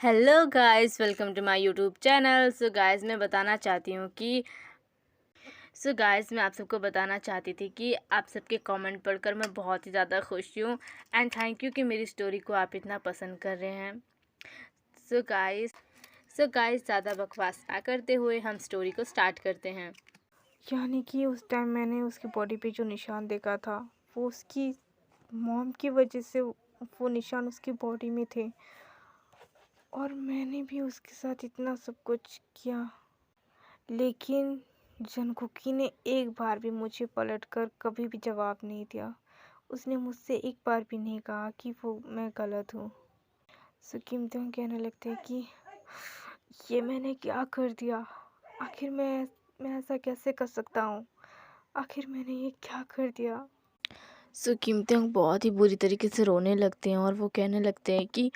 Hello guys, welcome to my YouTube channel. मैं आप सबको बताना चाहती थी कि आप सबके कमेंट पढ़कर मैं बहुत ही ज़्यादा खुश हूँ। एंड थैंक यू कि मेरी स्टोरी को आप इतना पसंद कर रहे हैं। सो गाइस ज़्यादा बकवास ना करते हुए हम स्टोरी को स्टार्ट करते हैं। यानी कि उस टाइम मैंने उसकी बॉडी पे जो निशान देखा था वो उसकी मॉम की वजह से वो निशान उसकी बॉडी में थे। और मैंने भी उसके साथ इतना सब कुछ किया, लेकिन जंगकुकी ने एक बार भी मुझे पलटकर कभी भी जवाब नहीं दिया। उसने मुझसे एक बार भी नहीं कहा कि वो मैं गलत हूँ। सो किम त्योंग कहने लगते हैं कि ये मैंने क्या कर दिया। आखिर मैं ऐसा कैसे कर सकता हूँ। आखिर मैंने ये क्या कर दिया। किम त्योंग बहुत ही बुरी तरीके से रोने लगते हैं और वो कहने लगते हैं कि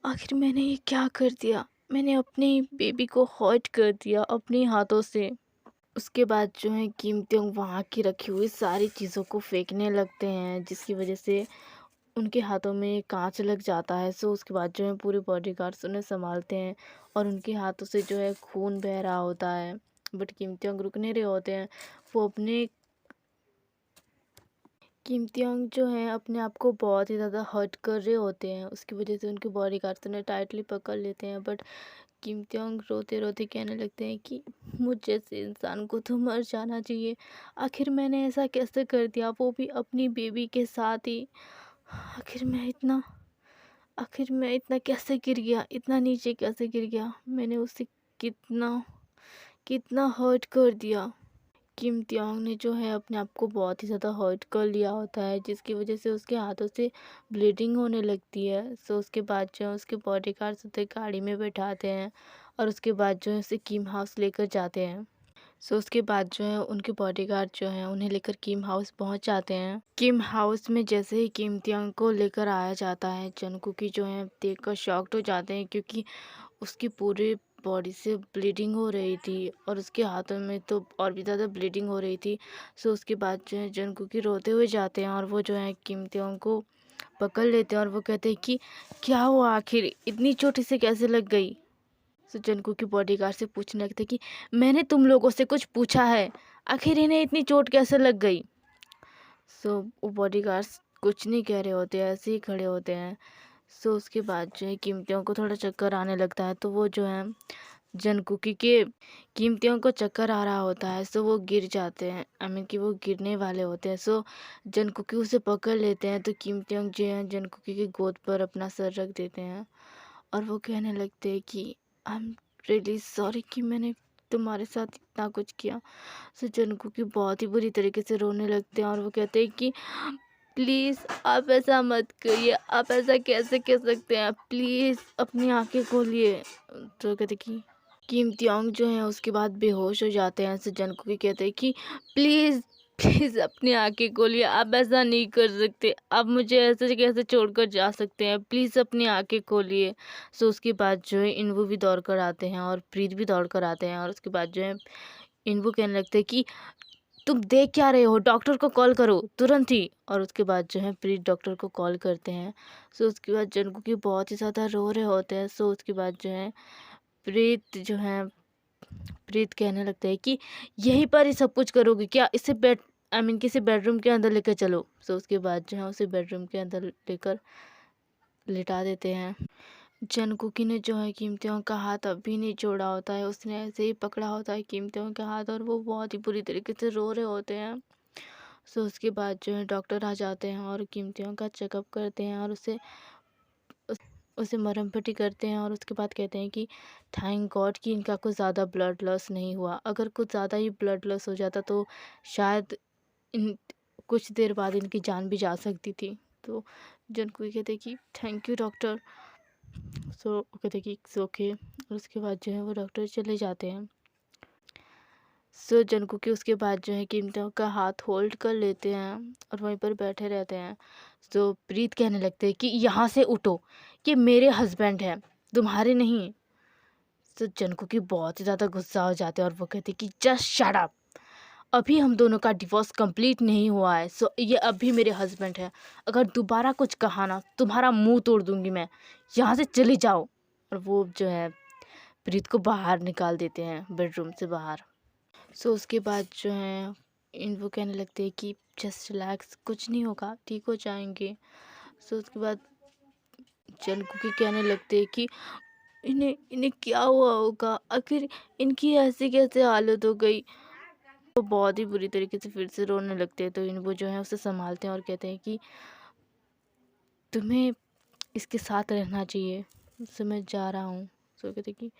आखिर मैंने ये क्या कर दिया। मैंने अपने बेबी को हर्ट कर दिया अपने हाथों से। उसके बाद जो है किम त्योंग वहाँ की रखी हुई सारी चीज़ों को फेंकने लगते हैं, जिसकी वजह से उनके हाथों में कांच लग जाता है। उसके बाद जो है पूरे बॉडीगार्ड्स उन्हें संभालते हैं और उनके हाथों से जो है खून बह रहा होता है। बट किम त्योंग रुक नहीं रहे होते हैं। वो अपने किम त्योंग जो है अपने आप को बहुत ही ज़्यादा हर्ट कर रहे होते हैं। उसकी वजह से उनके बॉडीगार्ड्स उन्हें टाइटली पकड़ लेते हैं। बट किम त्योंग रोते रोते कहने लगते हैं कि मुझ जैसे इंसान को तो मर जाना चाहिए। आखिर मैंने ऐसा कैसे कर दिया, वो भी अपनी बेबी के साथ ही। आखिर मैं इतना आखिर मैं इतना कैसे गिर गया, इतना नीचे कैसे गिर गया। मैंने उसे कितना कितना हर्ट कर दिया। किम त्योंग ने जो है अपने आप को बहुत ही ज़्यादा हर्ट कर लिया होता है, जिसकी वजह से उसके हाथों से ब्लीडिंग होने लगती है। उसके बाद जो है उसके बॉडीगार्ड्स उसे गाड़ी में बैठाते हैं और उसके बाद जो है उसे किम हाउस लेकर जाते हैं। उसके बाद जो है उनके बॉडीगार्ड जो हैं उन्हें लेकर किम हाउस पहुंच जाते हैं। किम हाउस में जैसे ही किम त्योंग को लेकर आया जाता है, जंगकुकी जो है देखकर शॉक्ड हो जाते हैं, क्योंकि उसकी पूरी बॉडी से ब्लीडिंग हो रही थी और उसके हाथों में तो और भी ज़्यादा ब्लीडिंग हो रही थी। उसके बाद जो है जंगकुकी रोते हुए जाते हैं और वो जो है किम त्योंग को पकड़ लेते हैं और वो कहते हैं कि क्या हुआ, आखिर इतनी चोट इसे कैसे लग गई। जंगकुकी बॉडीगार्ड से पूछने लगते कि मैंने तुम लोगों से कुछ पूछा है, आखिर इन्हें इतनी चोट कैसे लग गई। वो बॉडीगार्ड्स कुछ नहीं कह रहे होते, ऐसे ही खड़े होते हैं। उसके बाद जो है कीमतियों को थोड़ा चक्कर आने लगता है, तो वो जो है जंगकुकी के कीमतियों को चक्कर आ रहा होता है। वो गिर जाते हैं, आई मीन कि वो गिरने वाले होते हैं। जंगकुकी उसे पकड़ लेते हैं, तो कीमतियों जो है जंगकुकी की गोद पर अपना सर रख देते हैं और वो कहने लगते हैं कि आई एम रियली सॉरी कि मैंने तुम्हारे साथ इतना कुछ किया। जंगकुकी बहुत ही बुरी तरीके से रोने लगते हैं और वो कहते हैं कि प्लीज़ आप ऐसा मत करिए, आप ऐसा कैसे कह सकते हैं, प्लीज़ अपनी आंखें खोलिए। तो कहते कि किम त्योंग जो है उसके बाद बेहोश हो जाते हैं। जंगकुकी कहते हैं कि प्लीज़ प्लीज़ अपनी आंखें खोलिए, आप ऐसा नहीं कर सकते, आप मुझे ऐसे कैसे छोड़कर जा सकते हैं, प्लीज़ अपनी आंखें खोलिए। उसके बाद जो है इनवू भी दौड़ कर आते हैं और प्रीत भी दौड़ कर आते हैं और उसके बाद जो है इनवू कहने लगते हैं कि तुम देख क्या रहे हो, डॉक्टर को कॉल करो तुरंत ही। और उसके बाद जो है प्रीत डॉक्टर को कॉल करते हैं। उसके बाद जंगकुकी बहुत ही ज़्यादा रो रहे होते हैं। उसके बाद जो है प्रीत कहने लगता है कि यहीं पर ही सब कुछ करोगे क्या, इसे किसी बेडरूम के अंदर लेकर चलो। उसके बाद जो है उसे बेडरूम के अंदर लेकर लिटा देते हैं। जंगकुकी ने जो है कीमतियों का हाथ अभी नहीं छोड़ा होता है, उसने ऐसे ही पकड़ा होता है कीमतियों का हाथ और वो बहुत ही बुरी तरीके से रो रहे होते हैं। उसके बाद जो है डॉक्टर आ जाते हैं और कीमतियों का चेकअप करते हैं और उसे मरहम पट्टी करते हैं और उसके बाद कहते हैं कि थैंक गॉड कि इनका कुछ ज़्यादा ब्लड लॉस नहीं हुआ, अगर कुछ ज़्यादा ही ब्लड लॉस हो जाता तो शायद इन कुछ देर बाद इनकी जान भी जा सकती थी। तो जंगकुकी कहते हैं कि थैंक यू डॉक्टर। कहते हैं कि इट्स ओके और उसके बाद जो है वो डॉक्टर चले जाते हैं। जंगकुकी उसके बाद जो है कीमतों का हाथ होल्ड कर लेते हैं और वहीं पर बैठे रहते हैं। प्रीत कहने लगते हैं कि यहाँ से उठो, ये मेरे हस्बैंड हैं, तुम्हारे नहीं। जंगकुकी बहुत ही ज़्यादा गुस्सा हो जाते हैं और वो कहते हैं कि जस्ट शट अप, अभी हम दोनों का डिवोर्स कंप्लीट नहीं हुआ है। ये अभी मेरे हस्बैंड है, अगर दोबारा कुछ कहा ना तुम्हारा मुंह तोड़ दूंगी मैं, यहाँ से चले जाओ। और वो जो है प्रीत को बाहर निकाल देते हैं बेडरूम से बाहर। सो उसके बाद जो है वो कहने लगते हैं कि जस्ट रिलैक्स, कुछ नहीं होगा, ठीक हो जाएंगे। सो उसके बाद जनकुकी कहने लगते हैं कि इन्हें इन्हें क्या हुआ होगा, आखिर इनकी ऐसी कैसे हालत हो गई। वो बहुत ही बुरी तरीके से फिर से रोने लगते हैं। तो वो जो है उसे संभालते हैं और कहते हैं कि तुम्हें इसके साथ रहना चाहिए, उससे मैं जा रहा हूँ। तो कहते हैं कि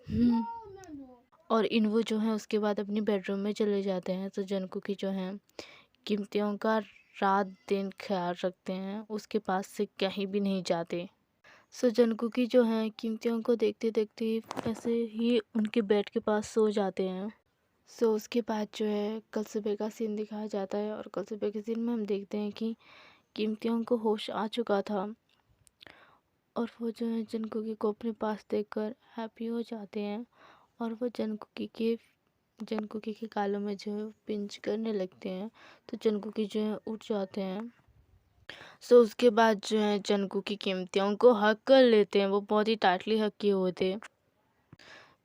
हम्म। और वो जो है उसके बाद अपनी बेडरूम में चले जाते हैं। तो जनकुकी जो है कीमतियों का रात दिन ख्याल रखते हैं, उसके पास से कहीं भी नहीं जाते। सो जनकुकी जो है कीमतियों को देखते देखते ऐसे ही उनके बेड के पास सो जाते हैं। सो उसके बाद जो है कल सुबह का सीन दिखाया जाता है, और कल सुबह के सीन में हम देखते हैं कि कीमतियों को होश आ चुका था, और वो जो है जनकुकी को अपने पास देखकर हैप्पी हो जाते हैं, और वो जनकुकी के गालों में जो है पिंच करने लगते हैं। तो जनकुकी जो है उठ जाते हैं। सो उसके बाद जो है जनकुकी कीमतियों को हक कर लेते हैं, वो बहुत ही टाइटली हक किए हुए थे।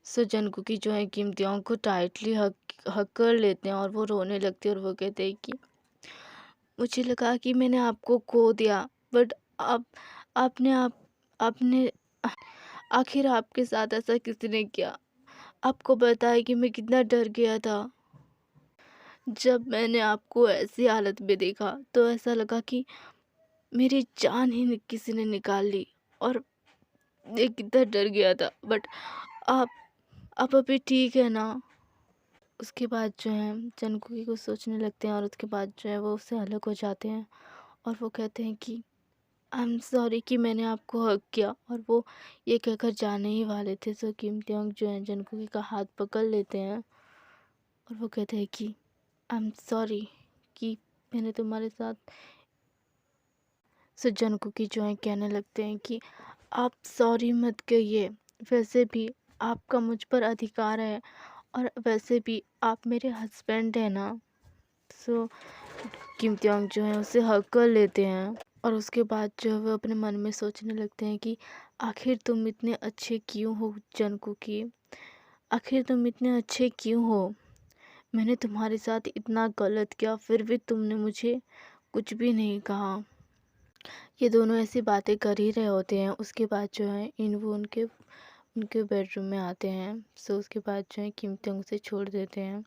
सो जनकुकी जो है कीमतियों को टाइटली हक हक कर लेते हैं, और वो रोने लगते हैं, और वो कहते हैं कि मुझे लगा कि मैंने आपको खो दिया, बट आप आपने आप आपने आखिर आपके साथ ऐसा किसने किया। आपको पता है कि मैं कितना डर गया था। जब मैंने आपको ऐसी हालत में देखा तो ऐसा लगा कि मेरी जान ही किसी ने निकाल ली, और मैं कितना डर गया था। बट आप आप अभी ठीक है ना। उसके बाद जो है जनकुकी को सोचने लगते हैं, और उसके बाद जो है वो उससे अलग हो जाते हैं, और वो कहते हैं कि आई एम सॉरी कि मैंने आपको हक किया, और वो ये कहकर जाने ही वाले थे। सो किमतियोंग जो है जनकुकी का हाथ पकड़ लेते हैं, और वो कहते हैं कि आई एम सॉरी कि मैंने तुम्हारे साथ। सो जनकुकी जो है कहने लगते हैं कि आप सॉरी मत कहिए, वैसे भी आपका मुझ पर अधिकार है, और वैसे भी आप मेरे हस्बैंड हैं ना। सो किम त्योंग जो है उसे हक कर लेते हैं, और उसके बाद जो है वो अपने मन में सोचने लगते हैं कि आखिर तुम इतने अच्छे क्यों हो जनकुकी, आखिर तुम इतने अच्छे क्यों हो। मैंने तुम्हारे साथ इतना गलत किया, फिर भी तुमने मुझे कुछ भी नहीं कहा। ये दोनों ऐसी बातें कर ही रहे होते हैं। उसके बाद जो है वो उनके उनके बेडरूम में आते हैं। सो उसके बाद जो है किम त्योंग से छोड़ देते हैं।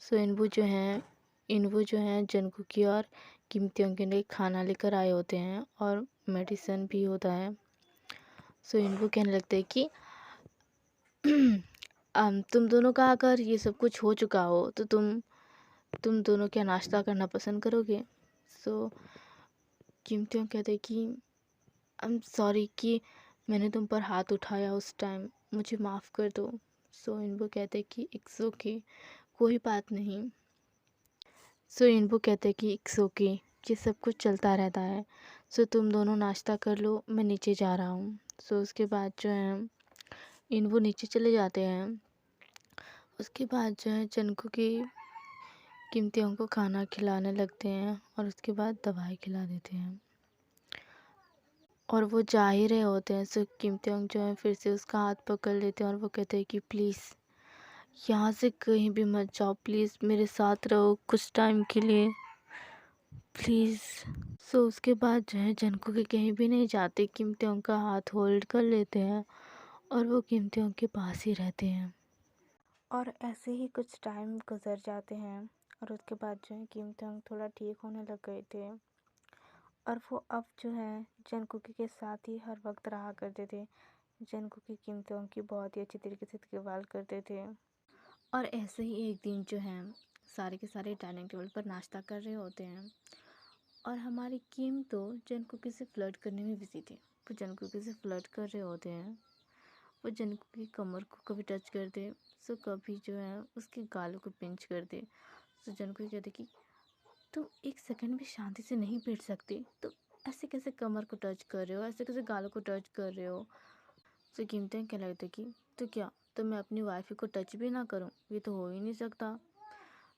सो इनवू जो हैं जनकुकी और किम त्योंग के लिए खाना लेकर आए होते हैं, और मेडिसिन भी होता है। सो इनवू कहने लगते हैं कि तुम दोनों का अगर ये सब कुछ हो चुका हो तो तुम दोनों क्या नाश्ता करना पसंद करोगे। सो किम त्योंग कहते हैं कि आई एम सॉरी कि मैंने तुम पर हाथ उठाया उस टाइम, मुझे माफ़ कर दो। सो इनवू कहते हैं कि इट्स ओके, कोई बात नहीं। सो इनवू कहते हैं कि इट्स ओके, ये सब कुछ चलता रहता है। सो तुम दोनों नाश्ता कर लो, मैं नीचे जा रहा हूँ। सो उसके बाद जो है इनवू नीचे चले जाते हैं। उसके बाद जो है चनकू की कीमतियों को खाना खिलाने लगते हैं, और उसके बाद दवाई खिला देते हैं, और वो जा ही रहे होते हैं। सो कीमतियों जो है फिर से उसका हाथ पकड़ लेते हैं, और वो कहते हैं कि प्लीज़ यहाँ से कहीं भी मत जाओ, प्लीज़ मेरे साथ रहो कुछ टाइम के लिए, प्लीज़। सो उसके बाद जो है जनकू के कहीं भी नहीं जाते, कीमतियों का हाथ होल्ड कर लेते हैं, और वो कीमतियों के पास ही रहते हैं। और ऐसे ही कुछ टाइम गुजर जाते हैं, और उसके बाद जो है कीमतियों थोड़ा ठीक होने लग गए थे, और वो अब जो है जनकुकी के साथ ही हर वक्त रहा करते थे। जनकुकी कीमतियों की बहुत ही अच्छी तरीके से देखभाल करते थे। और ऐसे ही एक दिन जो है सारे के सारे डाइनिंग टेबल पर नाश्ता कर रहे होते हैं, और हमारी किम तो जनकुकी से फ्लर्ट करने में बिजी थी। वो जनकुकी से फ्लर्ट कर रहे होते हैं, वो जनकुकी की कमर को कभी टच कर दे, सो कभी जो है उसके गालों को पिंच कर दे। सो जनकुकी कहते कि तुम एक सेकंड भी शांति से नहीं बैठ सकते, तो ऐसे कैसे कमर को टच कर रहे हो, ऐसे कैसे गालों को टच कर रहे हो। सो कीमतें क्या लगता कि तो क्या, तो मैं अपनी वाइफ को टच भी ना करूं, ये तो हो ही नहीं सकता।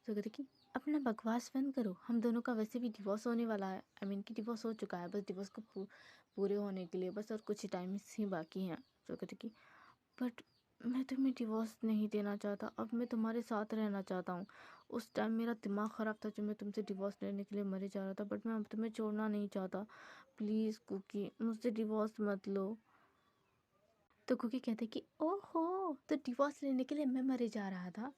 तो कहते कि अपना बकवास बंद करो, हम दोनों का वैसे भी डिवोर्स होने वाला है, आई मीन कि डिवोर्स हो चुका है, बस डिवोर्स को पूरे होने के लिए बस और कुछ ही टाइम ही बाकी हैं। तो कहती कि बट मैं तुम्हें डिवोर्स नहीं देना चाहता, अब मैं तुम्हारे साथ रहना चाहता हूँ। उस टाइम मेरा दिमाग ख़राब था जो मैं तुमसे डिवोर्स लेने के लिए मरे जा रहा था, बट मैं अब तुम्हें छोड़ना नहीं चाहता। प्लीज़ कुकी मुझसे डिवोर्स मत लो। तो कुकी कहते कि ओहो, तो डिवोर्स लेने के लिए मैं मरे जा रहा था?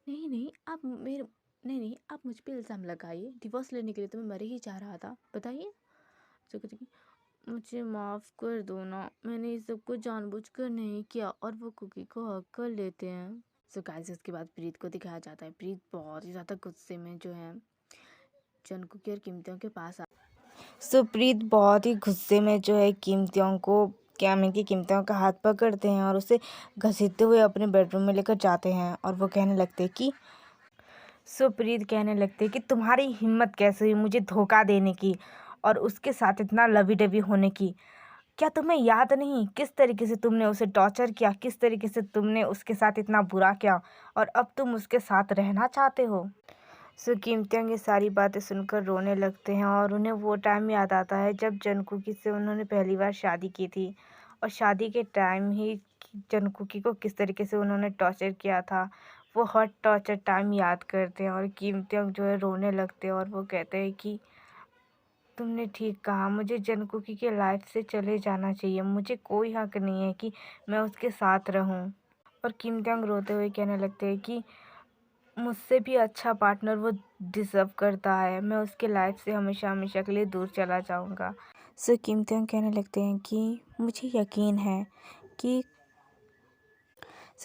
नहीं नहीं, आप मेरे नहीं नहीं, आप मुझ पे इल्ज़ाम लगाइए। डिवोर्स लेने के लिए तो मैं मरे ही जा रहा था, बताइए। तो कहती कि मुझे माफ़ कर दो ना, मैंने इस सब को जानबूझकर नहीं किया, और वो कुकी को हक कर लेते हैं। सो गाइस उसके बाद प्रीत को दिखाया जाता है। प्रीत बहुत ही ज़्यादा गुस्से में जो है जंगकुक और किम्योंग के पास सुप्रीत बहुत ही गुस्से में जो है किम्योंग को क्यामिंग की किम्योंग का हाथ पकड़ते हैं और उसे घसीटते हुए अपने बेडरूम में लेकर जाते हैं। और वो कहने लगते कि सुप्रीत कहने लगते कि तुम्हारी हिम्मत कैसे हुई मुझे धोखा देने की और उसके साथ इतना लवी डवी होने की। क्या तुम्हें याद नहीं किस तरीके से तुमने उसे टॉर्चर किया, किस तरीके से तुमने उसके साथ इतना बुरा किया, और अब तुम उसके साथ रहना चाहते हो। सो किम्योंग ये सारी बातें सुनकर रोने लगते हैं और उन्हें वो टाइम याद आता है जब जंगकुकी से उन्होंने पहली बार शादी की थी, और शादी के टाइम ही जंगकुकी को किस तरीके से उन्होंने टॉर्चर किया था। वो हर टॉर्चर टाइम याद करते हैं और किम्योंग जो है रोने लगते हैं और वो कहते हैं कि तुमने ठीक कहा, मुझे जंगकुकी के लाइफ से चले जाना चाहिए, मुझे कोई हक नहीं है कि मैं उसके साथ रहूं। और किम्योंग रोते हुए कहने लगते हैं कि मुझसे भी अच्छा पार्टनर वो डिज़र्व करता है, मैं उसके लाइफ से हमेशा हमेशा के लिए दूर चला जाऊंगा। सो किम्योंग कहने लगते हैं कि मुझे यकीन है कि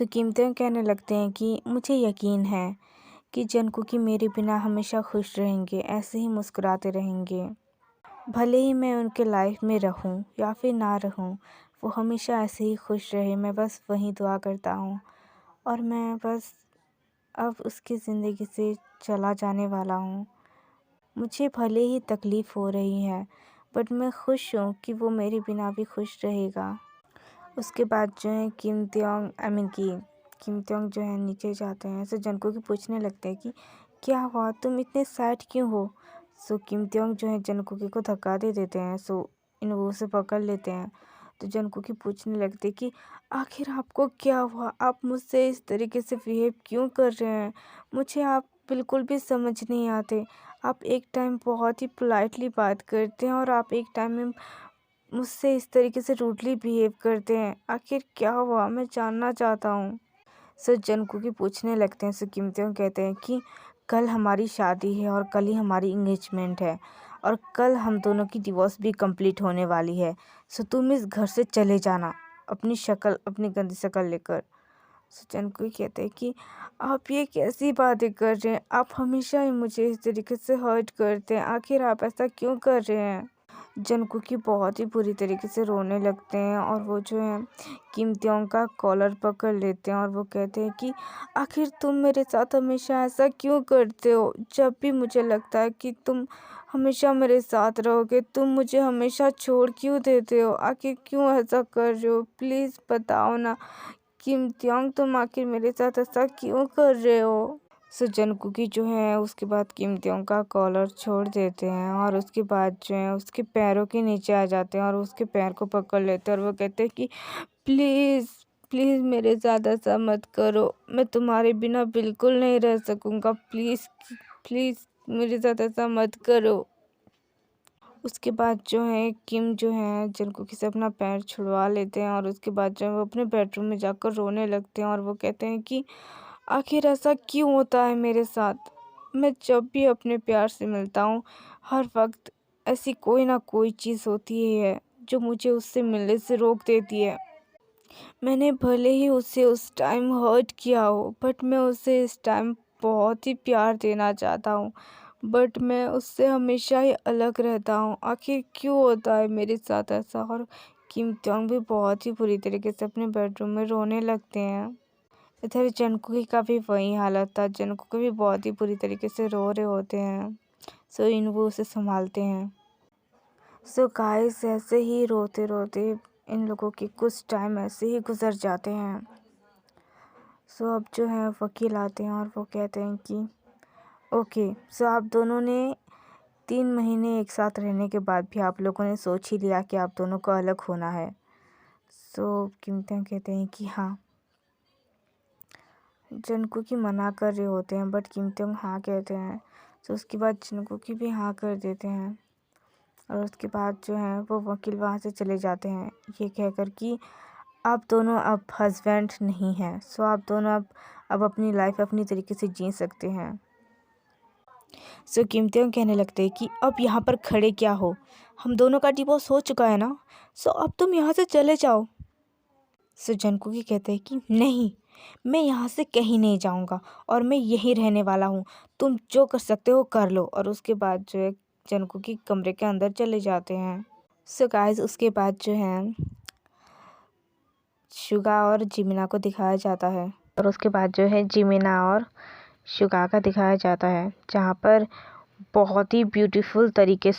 किम्योंग कहने लगते हैं कि मुझे यकीन है कि जंगकुकी मेरे बिना हमेशा खुश रहेंगे, ऐसे ही मुस्कुराते रहेंगे। भले ही मैं उनके लाइफ में रहूं या फिर ना रहूं, वो हमेशा ऐसे ही खुश रहे, मैं बस वही दुआ करता हूँ। और मैं बस अब उसकी ज़िंदगी से चला जाने वाला हूँ। मुझे भले ही तकलीफ़ हो रही है, बट मैं खुश हूँ कि वो मेरे बिना भी खुश रहेगा। उसके बाद जो है किम्योंग जो है नीचे जाते हैं। सो जंगकुकी पूछने लगते हैं कि क्या हुआ, तुम इतने सैड क्यों हो। सो किम्योंग जो है जंगकुकी को धक्का दे देते हैं। सो इन वो उसे पकड़ लेते हैं। तो जंगकुकी पूछने लगते कि आखिर आपको क्या हुआ, आप मुझसे इस तरीके से बिहेव क्यों कर रहे हैं, मुझे आप बिल्कुल भी समझ नहीं आते। आप एक टाइम बहुत ही पोलाइटली बात करते हैं और आप एक टाइम में मुझसे इस तरीके से रूडली बिहेव करते हैं, आखिर क्या हुआ, मैं जानना चाहता हूँ। सो जंगकुकी पूछने लगते हैं। सो किम्योंग कहते हैं कि कल हमारी शादी है और कल ही हमारी इंगेजमेंट है और कल हम दोनों की डिवोर्स भी कंप्लीट होने वाली है। सो तुम इस घर से चले जाना अपनी गंदी शक्ल लेकर। सो जंगकुकी कहते हैं कि आप ये कैसी बातें कर रहे हैं, आप हमेशा ही मुझे इस तरीके से हर्ट करते हैं, आखिर आप ऐसा क्यों कर रहे हैं। जंगकुकी बहुत ही बुरी तरीके से रोने लगते हैं और वो जो है किम्योंग का कॉलर पकड़ लेते हैं और वो कहते हैं कि आखिर तुम मेरे साथ हमेशा ऐसा क्यों करते हो, जब भी मुझे लगता है कि तुम हमेशा मेरे साथ रहोगे, तुम मुझे हमेशा छोड़ क्यों देते हो, आखिर क्यों ऐसा कर रहे हो, प्लीज़ बताओ ना किम्योंग, तुम आखिर मेरे साथ ऐसा क्यों कर रहे हो। सो जंगकुकी जो है उसके बाद किम्योंग का कॉलर छोड़ देते हैं और उसके बाद जो है उसके पैरों के नीचे आ जाते हैं और उसके पैर को पकड़ लेते हैं और वो कहते हैं कि प्लीज़ प्लीज़ मेरे साथ ऐसा मत करो, मैं तुम्हारे बिना बिल्कुल नहीं रह सकूँगा, प्लीज़ प्लीज़ मेरे साथ ऐसा मत करो। उसके बाद जो है किम जो है जंगकुकी से अपना पैर छुड़वा लेते हैं और उसके बाद जो है वो अपने बेडरूम में जाकर रोने लगते हैं और वो कहते हैं कि आखिर ऐसा क्यों होता है मेरे साथ, मैं जब भी अपने प्यार से मिलता हूँ हर वक्त ऐसी कोई ना कोई चीज़ होती ही है जो मुझे उससे मिलने से रोक देती है। मैंने भले ही उसे उस टाइम हर्ट किया हो, बट मैं उसे इस टाइम बहुत ही प्यार देना चाहता हूँ, बट मैं उससे हमेशा ही अलग रहता हूँ, आखिर क्यों होता है मेरे साथ ऐसा। और किम्योंग भी बहुत ही बुरी तरीके से अपने बेडरूम में रोने लगते हैं। इधर जंगकुकी का भी वही हालत था, जंगकुकी भी बहुत ही बुरी तरीके से रो रहे होते हैं। सो इनवू उसे संभालते हैं। सो गाइस ऐसे ही रोते रोते इन लोगों के कुछ टाइम ऐसे ही गुजर जाते हैं। सो अब जो है वकील आते हैं और वो कहते हैं कि ओके, सो आप दोनों ने 3 महीने एक साथ रहने के बाद भी आप लोगों ने सोच ही लिया कि आप दोनों को अलग होना है। सो किम ताeyong कहते हैं कि हाँ, जंगकुकी मना कर रहे होते हैं बट किम ताeyong हाँ कहते हैं। तो उसके बाद जंगकुकी भी हाँ कर देते हैं और उसके बाद जो है वो वकील वहाँ से चले जाते हैं ये कहकर कि आप दोनों अब हस्बैंड नहीं हैं, सो आप दोनों अब अपनी लाइफ अपनी तरीके से जी सकते हैं। सो किम ताeyong कहने लगते हैं कि अब यहाँ पर खड़े क्या हो, हम दोनों का डिवोर्स हो चुका है ना, सो अब तुम यहाँ से चले जाओ। सो जंगकुकी कहते हैं कि नहीं, मैं यहाँ से कहीं नहीं जाऊँगा और मैं यहीं रहने वाला हूँ, तुम जो कर सकते हो कर लो। और उसके बाद जो है जंगकुकी कमरे के अंदर चले जाते हैं। सो गाइस उसके बाद जो है शुगा और जिमिना को दिखाया जाता है और उसके बाद जो है जिमिना और शुगा का दिखाया जाता है, जहाँ पर बहुत ही ब्यूटीफुल तरीके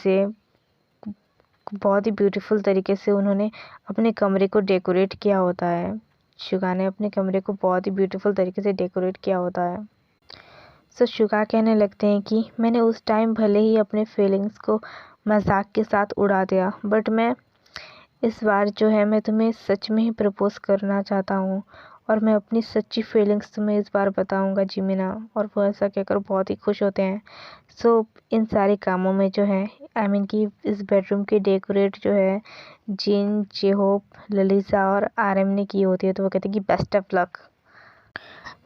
से उन्होंने अपने कमरे को डेकोरेट किया होता है। शुगा ने अपने कमरे को बहुत ही ब्यूटीफुल तरीके से डेकोरेट किया होता है। सो शुगा कहने लगते हैं कि मैंने उस टाइम भले ही अपने फीलिंग्स को मजाक के साथ उड़ा दिया, बट मैं इस बार जो है मैं तुम्हें सच में ही प्रपोज करना चाहता हूँ और मैं अपनी सच्ची फीलिंग्स तुम्हें इस बार बताऊँगा जिमिना। और वो ऐसा कहकर बहुत ही खुश होते हैं। सो इन सारे कामों में जो है कि इस बेडरूम की डेकोरेट जो है जिन, जेहोप, ललिसा और आरएम ने की होती है। तो वो कहते हैं कि बेस्ट ऑफ लक।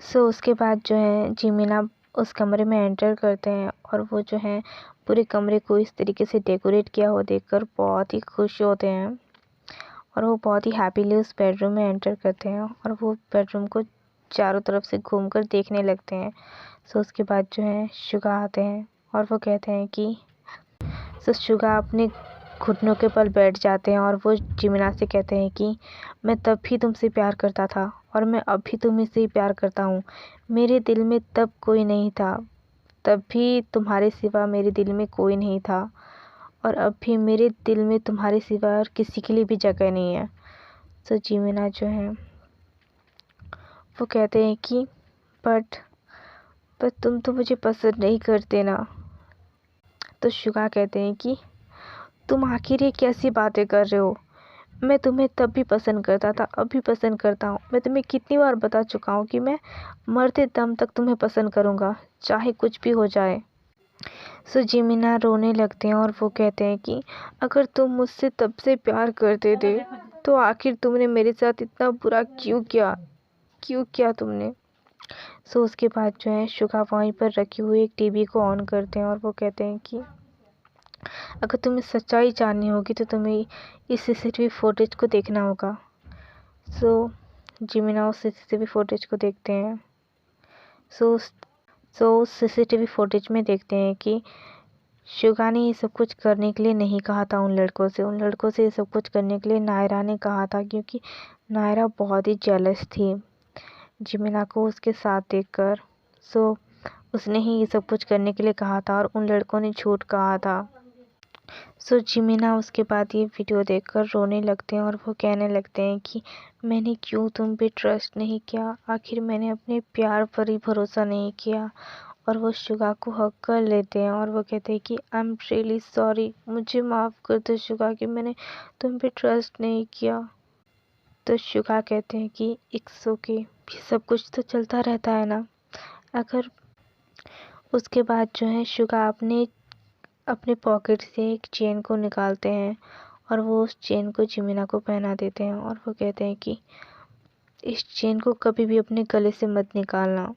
सो उसके बाद जो है जिमिना उस कमरे में एंटर करते हैं और वो जो है पूरे कमरे को इस तरीके से डेकोरेट किया हुआ देखकर बहुत ही खुश होते हैं और वो बहुत ही हैप्पीली उस बेडरूम में एंटर करते हैं और वो बेडरूम को चारों तरफ से घूमकर देखने लगते हैं। सो उसके बाद जो है शुगा आते हैं और वो कहते हैं कि शुगा अपने घुटनों के बल बैठ जाते हैं और वो जिमिना से कहते हैं कि मैं तब भी तुमसे प्यार करता था और मैं अब भी तुम्ही से ही प्यार करता हूँ। मेरे दिल में तब कोई नहीं था, तब भी तुम्हारे सिवा मेरे दिल में कोई नहीं था और अब भी मेरे दिल में तुम्हारे सिवा और किसी के लिए भी जगह नहीं है। तो जिमिना जो है वो कहते हैं कि बट तुम तो मुझे पसंद नहीं करते ना। तो शुगा कहते हैं कि तुम आखिर ये कैसी बातें कर रहे हो, मैं तुम्हें तब भी पसंद करता था, अब भी पसंद करता हूँ। मैं तुम्हें कितनी बार बता चुका हूँ कि मैं मरते दम तक तुम्हें पसंद करूँगा, चाहे कुछ भी हो जाए। सो जिमिना रोने लगते हैं और वो कहते हैं कि अगर तुम मुझसे तब से प्यार करते थे तो आखिर तुमने मेरे साथ इतना बुरा क्यों किया तुमने। सो उसके बाद जो है शुगा वहीं पर रखी हुई एक टीवी को ऑन करते हैं और वो कहते हैं कि अगर तुम्हें सच्चाई जाननी होगी तो तुम्हें इस सीसीटीवी फुटेज को देखना होगा। सो जिमिना उस सीसीटीवी फुटेज को देखते हैं। सो उस सीसीटीवी फुटेज में देखते हैं कि शुगा ने ये सब कुछ करने के लिए नहीं कहा था उन लड़कों से ये सब कुछ करने के लिए नायरा ने कहा था, क्योंकि नायरा बहुत ही जेलस थी जिमिना को उसके साथ देखकर। सो उसने ही ये सब कुछ करने के लिए कहा था और उन लड़कों ने झूठ कहा था। सो जिमिना उसके बाद ये वीडियो देखकर रोने लगते हैं और वो कहने लगते हैं कि मैंने क्यों तुम पे ट्रस्ट नहीं किया, आखिर मैंने अपने प्यार पर ही भरोसा नहीं किया। और वो शुगा को हग कर लेते हैं और वो कहते हैं कि आई एम रियली सॉरी, मुझे माफ़ कर दो शुगा कि मैंने तुम पे ट्रस्ट नहीं किया। तो शुगा कहते हैं कि इट्स ओके, ये सब कुछ तो चलता रहता है ना। अगर उसके बाद जो है शुगा अपने पॉकेट से एक चेन को निकालते हैं और वो उस चेन को जिमिना को पहना देते हैं और वो कहते हैं कि इस चेन को कभी भी अपने गले से मत निकालना।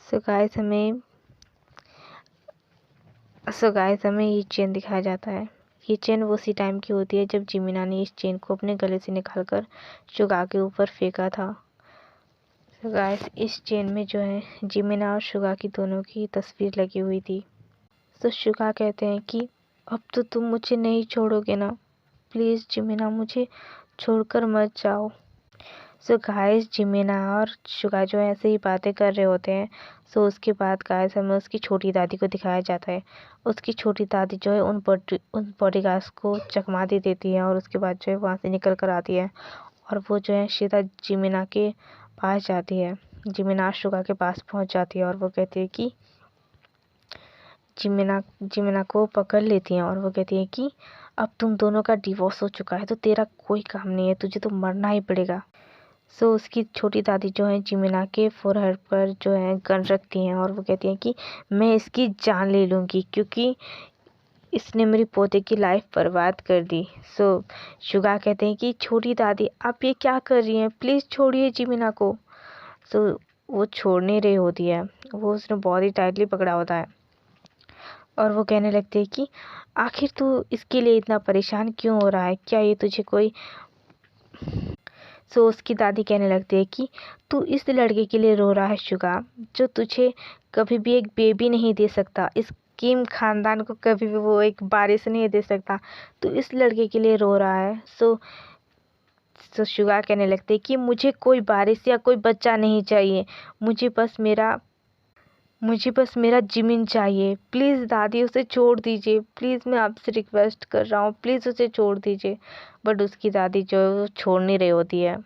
सो गाइस हमें ये चेन दिखाया जाता है। ये चेन उसी टाइम की होती है जब जिमिना ने इस चेन को अपने गले से निकालकर शुगा के ऊपर फेंका था। सो गाइस इस चेन में जो है जिमिना और शुगा की दोनों की तस्वीर लगी हुई थी। तो शुगा कहते हैं कि अब तो तुम मुझे नहीं छोड़ोगे ना, प्लीज़ जिमिना मुझे छोड़कर मत जाओ। सो गाइस जिमिना और शुगा जो है ऐसे ही बातें कर रहे होते हैं। सो उसके बाद गाइस हमें उसकी छोटी दादी को दिखाया जाता है। उसकी छोटी दादी जो है उन बॉडीगार्ड्स को चकमा दे देती है और उसके बाद जो है वहाँ से निकल कर आती है और वो जो है सीधा जिमिना के पास जाती है। जिमिना शुगा के पास पहुँच जाती है और वो कहती है कि जिमिना को पकड़ लेती हैं और वो कहती है कि अब तुम दोनों का डिवोर्स हो चुका है तो तेरा कोई काम नहीं है, तुझे तो मरना ही पड़ेगा। सो उसकी छोटी दादी जो है जिमिना के फोरहेड पर जो है गन रखती हैं और वो कहती हैं कि मैं इसकी जान ले लूँगी क्योंकि इसने मेरी पोते की लाइफ बर्बाद कर दी। सो शुगा कहते हैं कि छोटी दादी आप ये क्या कर रही हैं, प्लीज़ छोड़िए जिमिना को। सो वो छोड़ नहीं रही होती है, वो उसने बहुत ही टाइटली पकड़ा होता है और वो कहने लगती है कि आखिर तू इसके लिए इतना परेशान क्यों हो रहा है, क्या ये तुझे कोई। सो उसकी दादी कहने लगती है कि तू इस लड़के के लिए रो रहा है शुगा, जो तुझे कभी भी एक बेबी नहीं दे सकता, इस किम खानदान को कभी भी वो एक बारिश नहीं दे सकता, तू इस लड़के के लिए रो रहा है। सो शुगा कहने लगते हैं कि मुझे कोई बारिश या कोई बच्चा नहीं चाहिए, मुझे बस मेरा जिमिन चाहिए, प्लीज़ दादी उसे छोड़ दीजिए, प्लीज़ मैं आपसे रिक्वेस्ट कर रहा हूँ, प्लीज़ उसे छोड़ दीजिए। बट उसकी दादी जो है वो छोड़ नहीं रही होती है।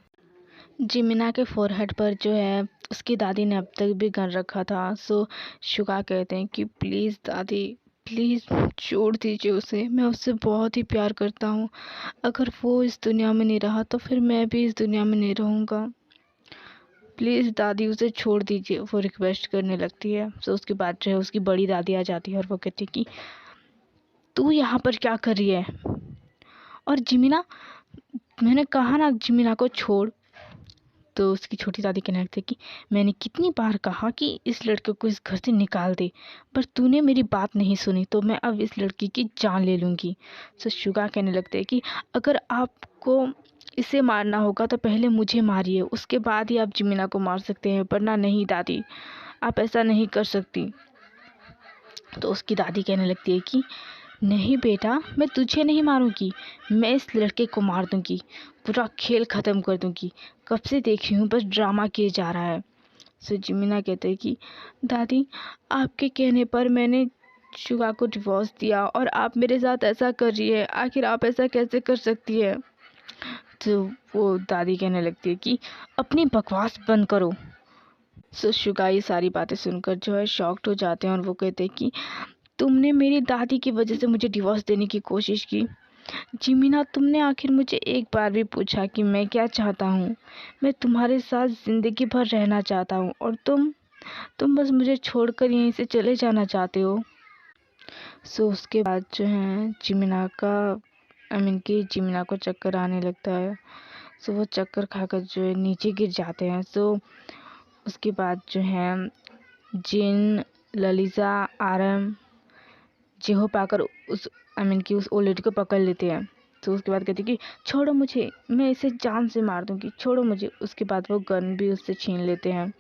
जिमिना के फोरहेड पर जो है उसकी दादी ने अब तक भी गन रखा था। सो शुगा कहते हैं कि प्लीज़ दादी, प्लीज़ छोड़ दीजिए उसे, मैं उससे बहुत ही प्यार करता हूँ, अगर वो इस दुनिया में नहीं रहा तो फिर मैं भी इस दुनिया में नहीं रहूँगा, प्लीज़ दादी उसे छोड़ दीजिए, वो रिक्वेस्ट करने लगती है। सो उसके बाद जो है उसकी बड़ी दादी आ जाती है और वो कहती है कि तू यहाँ पर क्या कर रही है, और जिमिना, मैंने कहा ना जिमिना को छोड़। तो उसकी छोटी दादी कहने लगती है कि मैंने कितनी बार कहा कि इस लड़के को इस घर से निकाल दे, पर तूने मेरी बात नहीं सुनी, तो मैं अब इस लड़की की जान ले लूँगी। सो शुगा कहने लगते हैं कि अगर आपको इसे मारना होगा तो पहले मुझे मारिए, उसके बाद ही आप जिमिना को मार सकते हैं, वरना नहीं दादी, आप ऐसा नहीं कर सकती। तो उसकी दादी कहने लगती है कि नहीं बेटा, मैं तुझे नहीं मारूंगी, मैं इस लड़के को मार दूंगी, पूरा खेल ख़त्म कर दूंगी, कब से देख रही हूँ बस ड्रामा किए जा रहा है। सो जिमिना कहते हैं कि दादी, आपके कहने पर मैंने शुगा को डिवोर्स दिया और आप मेरे साथ ऐसा कर रही है, आखिर आप ऐसा कैसे कर सकती है। तो वो दादी कहने लगती है कि अपनी बकवास बंद करो। सो शुगा ये सारी बातें सुनकर जो है शॉक्ड हो जाते हैं और वो कहते हैं कि तुमने मेरी दादी की वजह से मुझे डिवोर्स देने की कोशिश की। जिमिना, तुमने आखिर मुझे एक बार भी पूछा कि मैं क्या चाहता हूँ। मैं तुम्हारे साथ ज़िंदगी भर रहना चाहता हूँ और तुम बस मुझे छोड़कर यहीं से चले जाना चाहते हो। सो उसके बाद जो है जिमिना को चक्कर आने लगता है। सो वो चक्कर खाकर जो है नीचे गिर जाते हैं। सो उसके बाद जो है जिन, ललिजा, आरम, जेहो पाकर उस ओल्ड लेडी को पकड़ लेते हैं। तो उसके बाद कहती कि छोड़ो मुझे, मैं इसे जान से मार दूंगी, छोड़ो मुझे। उसके बाद वो गन भी उससे छीन लेते हैं।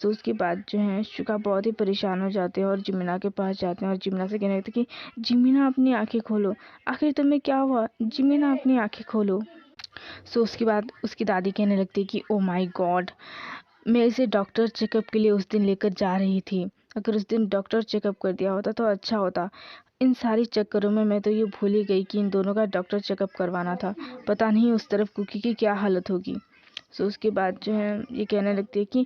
तो उसके बाद जो है शुगा बहुत ही परेशान हो जाते हैं और जिमिना के पास जाते हैं और जिमिना से कहने लगते कि जिमिना अपनी आंखें खोलो, आखिर तुम्हें क्या हुआ, जिमिना अपनी आंखें खोलो। सो उसके बाद उसकी दादी कहने लगती है कि ओ माय गॉड, मैं इसे डॉक्टर चेकअप के लिए उस दिन लेकर जा रही थी, अगर उस दिन डॉक्टर चेकअप कर दिया होता तो अच्छा होता। इन सारी चक्करों में मैं तो ये भूल ही गई कि इन दोनों का डॉक्टर चेकअप करवाना था, पता नहीं उस तरफ कुकी की क्या हालत होगी। सो उसके बाद जो है ये कहने लगती है कि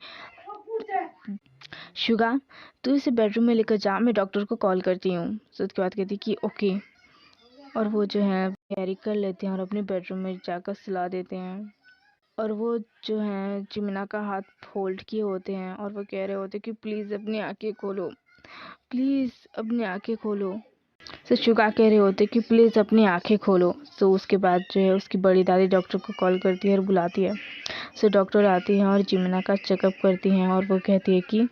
शुगा, तू इसे बेडरूम में लेकर जा, मैं डॉक्टर को कॉल करती हूँ। सो उसके बाद कहती कि ओके, और वो जो है कैरी कर लेते हैं और अपने बेडरूम में जाकर सुला देते हैं। और वो जो है जिमिना का हाथ फोल्ड किए होते हैं और वो कह रहे होते कि प्लीज़ अपनी आंखें खोलो, प्लीज़ अपनी आंखें खोलो। सो शुगा कह रहे होते कि प्लीज़ अपनी आंखें खोलो। सो उसके बाद जो है उसकी बड़ी दादी डॉक्टर को कॉल करती है और बुलाती है। सो डॉक्टर आती हैं और जिमिना का चेकअप करती हैं और वो कहती है कि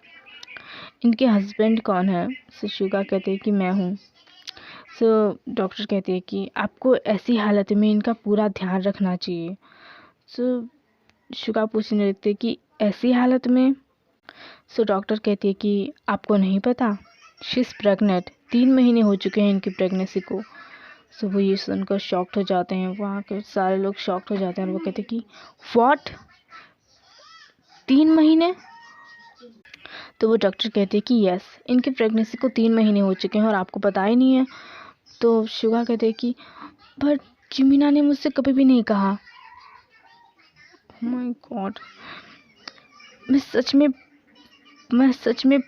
इनके हस्बैंड कौन है। सो शुगा कहते हैं कि मैं हूँ। सो डॉक्टर कहती है कि आपको ऐसी हालत में इनका पूरा ध्यान रखना चाहिए। सो शुगा पूछने लगती है कि ऐसी हालत में। सो डॉक्टर कहती है कि आपको नहीं पता, शी इज़ प्रेग्नेंट, 3 महीने हो चुके हैं इनकी प्रेगनेंसी को। सो वो ये सुनकर शॉक्ड हो जाते हैं, वहाँ के सारे लोग शॉक्ड हो जाते हैं और वो कहते हैं कि व्हाट, 3 महीने। तो वो डॉक्टर कहते हैं कि यस, इनकी प्रेगनेंसी को 3 महीने हो चुके हैं और आपको पता ही नहीं है। तो शुगा कहते हैं कि बट जिमिना ने मुझसे कभी भी नहीं कहा। माय गॉड, मैं सच में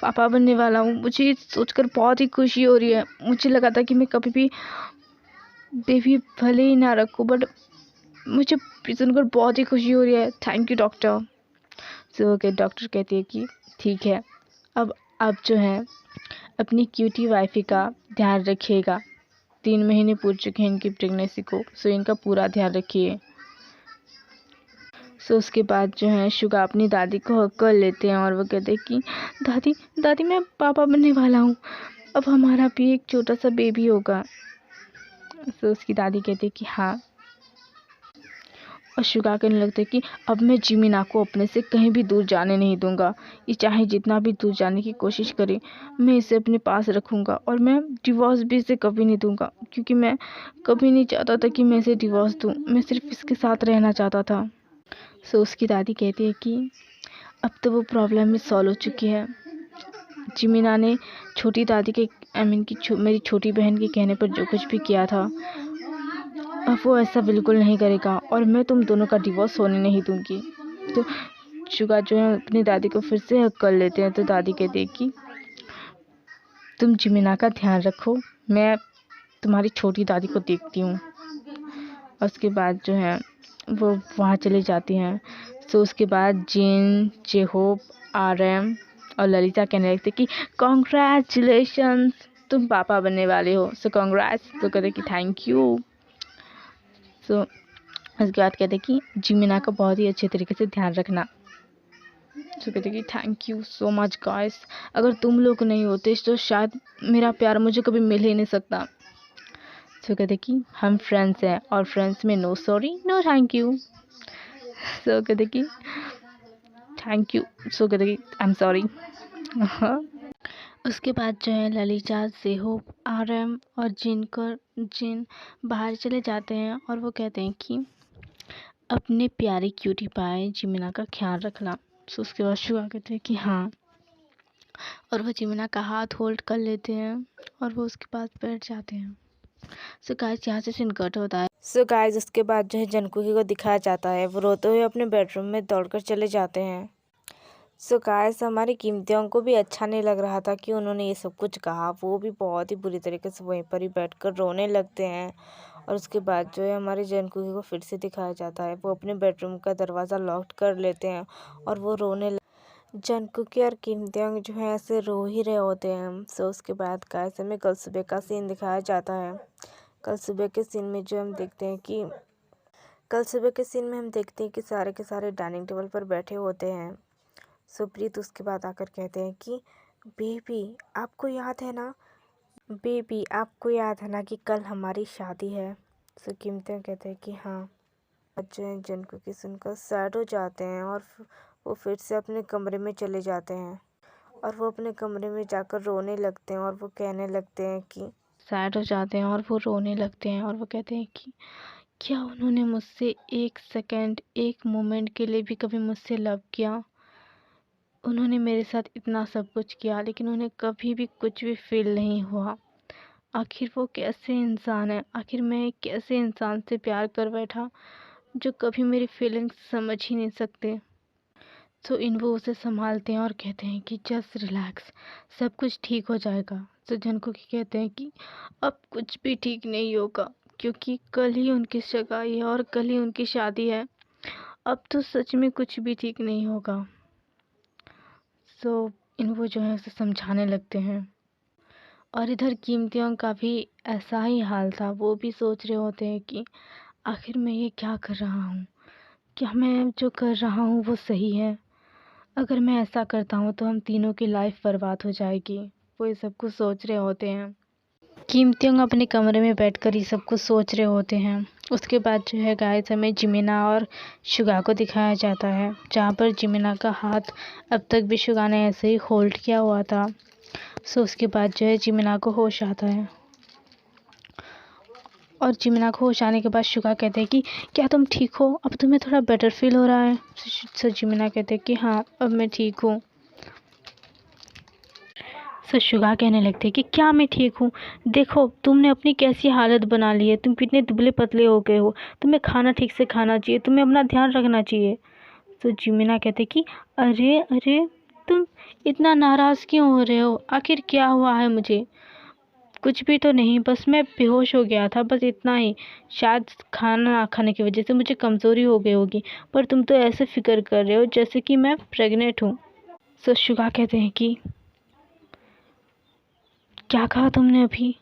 पापा बनने वाला हूँ, मुझे सोचकर बहुत ही खुशी हो रही है। मुझे लगा था कि मैं कभी भी बेबी भले ही ना रखो, बट मुझे सुनकर बहुत ही खुशी हो रही है। Thank you doctor. So doctor कहती है कि ठीक है, अब आप जो है अपनी क्यूटी वाइफी का ध्यान रखिएगा। 3 महीने पूर चुके हैं इनकी प्रेगनेंसी को, सो इनका पूरा ध्यान रखिए। सो उसके बाद जो है शुगा अपनी दादी को हक कर लेते हैं और वो कहते हैं कि दादी दादी मैं पापा बनने वाला हूँ, अब हमारा भी एक छोटा सा बेबी होगा। सो उसकी दादी कहती है कि हाँ, और शुगा कहने लगते हैं कि अब मैं जिमिना को अपने से कहीं भी दूर जाने नहीं दूंगा। ये चाहे जितना भी दूर जाने की कोशिश करे, मैं इसे अपने पास रखूंगा और मैं डिवोर्स भी इसे कभी नहीं दूंगा, क्योंकि मैं कभी नहीं चाहता था कि मैं इसे डिवोर्स दूं। मैं सिर्फ इसके साथ रहना चाहता था। सो उसकी दादी कहती है कि अब तो वो प्रॉब्लम भी सॉल्व हो चुकी है। जिमिना ने छोटी दादी के मेरी छोटी बहन के कहने पर जो कुछ भी किया था, अब वो ऐसा बिल्कुल नहीं करेगा और मैं तुम दोनों का डिवोर्स होने नहीं दूंगी। तो शुगा जो है अपनी दादी को फिर से हक कर लेते हैं। तो दादी कहती है कि तुम जिमिना का ध्यान रखो, मैं तुम्हारी छोटी दादी को देखती हूँ। उसके बाद जो है वो वहाँ चली जाती हैं। सो उसके बाद जिन, जेहोप, आरएम और ललिता कहने लगते कि कॉन्ग्रेचुलेशंस, तुम पापा बनने वाले हो। सो कॉन्ग्रेट्स। तो कहते कि थैंक यू। सो उसके बाद कहते कि जिमिना का बहुत ही अच्छे तरीके से ध्यान रखना। सो कहते कि thank you so much guys, अगर तुम लोग नहीं होते तो शायद मेरा प्यार मुझे कभी मिल ही नहीं सकता। सो कहते कि हम फ्रेंड्स हैं और फ्रेंड्स में no sorry no thank you. So कहते कि थैंक यू। सो कहते कि आई एम सॉरी। उसके बाद जो है ललिता, जेहोप, आरएम और जिन बाहर चले जाते हैं और वो कहते हैं कि अपने प्यारे क्यूटी पाए जिमिना का ख्याल रखना। सो उसके बाद शुगा कहते हैं कि हाँ, और वो जिमिना का हाथ होल्ड कर लेते हैं और वो उसके पास बैठ जाते हैं। सो गाइस यहाँ से सीन कट होता है। सो गाइस उसके बाद जो है जनकुकी को दिखाया जाता है, वो रोते हुए अपने बेडरूम में दौड़कर चले जाते हैं। सो गाइस हमारी कीमतियों को भी अच्छा नहीं लग रहा था कि उन्होंने ये सब कुछ कहा। वो भी बहुत ही बुरी तरीके से वहीं पर ही बैठकर रोने लगते हैं। और उसके बाद जो है हमारे जनकुकी को फिर से दिखाया जाता है, वो अपने बेडरूम का दरवाज़ा लॉक कर लेते हैं और वो रोने जनकुकी और कीमतियों जो है ऐसे रो ही रहे होते हैं। सो उसके बाद गाइस हमें कल सुबह का सीन दिखाया जाता है। कल सुबह के सीन में जो हम देखते हैं कि सारे के सारे डाइनिंग टेबल पर बैठे होते हैं। सो प्रीत उसके बाद आकर कहते हैं कि बेबी आपको याद है ना कि कल हमारी शादी है। सो कीमतियाँ कहते हैं कि हाँ। जो है जनकुकी सुनकर सैड हो जाते हैं और वो फिर से अपने कमरे में चले जाते हैं और वो अपने कमरे में जाकर रोने लगते हैं और वो कहने लगते हैं कि सैड हो जाते हैं और वो रोने लगते हैं और वो कहते हैं कि क्या उन्होंने मुझसे एक सेकंड, एक मोमेंट के लिए भी कभी मुझसे लव किया? उन्होंने मेरे साथ इतना सब कुछ किया, लेकिन उन्हें कभी भी कुछ भी फील नहीं हुआ। आखिर वो कैसे इंसान है? आखिर मैं एक कैसे इंसान से प्यार कर बैठा जो कभी मेरी फीलिंग्स समझ ही नहीं सकते। तो इन वो उसे संभालते हैं और कहते हैं कि जस्ट रिलैक्स, सब कुछ ठीक हो जाएगा। तो जनकुकी कहते हैं कि अब कुछ भी ठीक नहीं होगा, क्योंकि कल ही उनकी सगाई है और कल ही उनकी शादी है। अब तो सच में कुछ भी ठीक नहीं होगा। सो इन वो जो है उसे समझाने लगते हैं और इधर कीमतियों का भी ऐसा ही हाल था। वो भी सोच रहे होते हैं कि आखिर मैं ये क्या कर रहा हूँ? क्या मैं जो कर रहा हूँ वो सही है? अगर मैं ऐसा करता हूँ तो हम तीनों की लाइफ बर्बाद हो जाएगी। वो ये सब कुछ सोच रहे होते हैं। कीमतियों अपने कमरे में बैठकर ये सब कुछ सोच रहे होते हैं। उसके बाद जो है गाइस हमें जिमिना और शुगा को दिखाया जाता है, जहाँ पर जिमिना का हाथ अब तक भी शुगा ने ऐसे ही होल्ड किया हुआ था। सो उसके बाद जो है जिमिना को होश आता है और जिमिना को होश आने के बाद शुगा कहते हैं कि क्या तुम ठीक हो? अब तुम्हें थोड़ा बेटर फील हो रहा है? सो जिमिना कहते हैं कि हाँ, अब मैं ठीक हूँ। सो शुगा कहने लगते हैं कि क्या मैं ठीक हूँ? देखो तुमने अपनी कैसी हालत बना ली है, तुम कितने दुबले पतले हो गए हो, तुम्हें खाना ठीक से खाना चाहिए, तुम्हें अपना ध्यान रखना चाहिए। तो जिमिना कहते कि अरे अरे, तुम इतना नाराज़ क्यों हो रहे हो? आखिर क्या हुआ है मुझे? कुछ भी तो नहीं, बस मैं बेहोश हो गया था, बस इतना ही। शायद खाना ना खाने की वजह से मुझे कमज़ोरी हो गई होगी, पर तुम तो ऐसे फ़िक्र कर रहे हो जैसे कि मैं प्रेग्नेंट हूँ। सो शुगा कहते हैं कि क्या कहा तुमने अभी?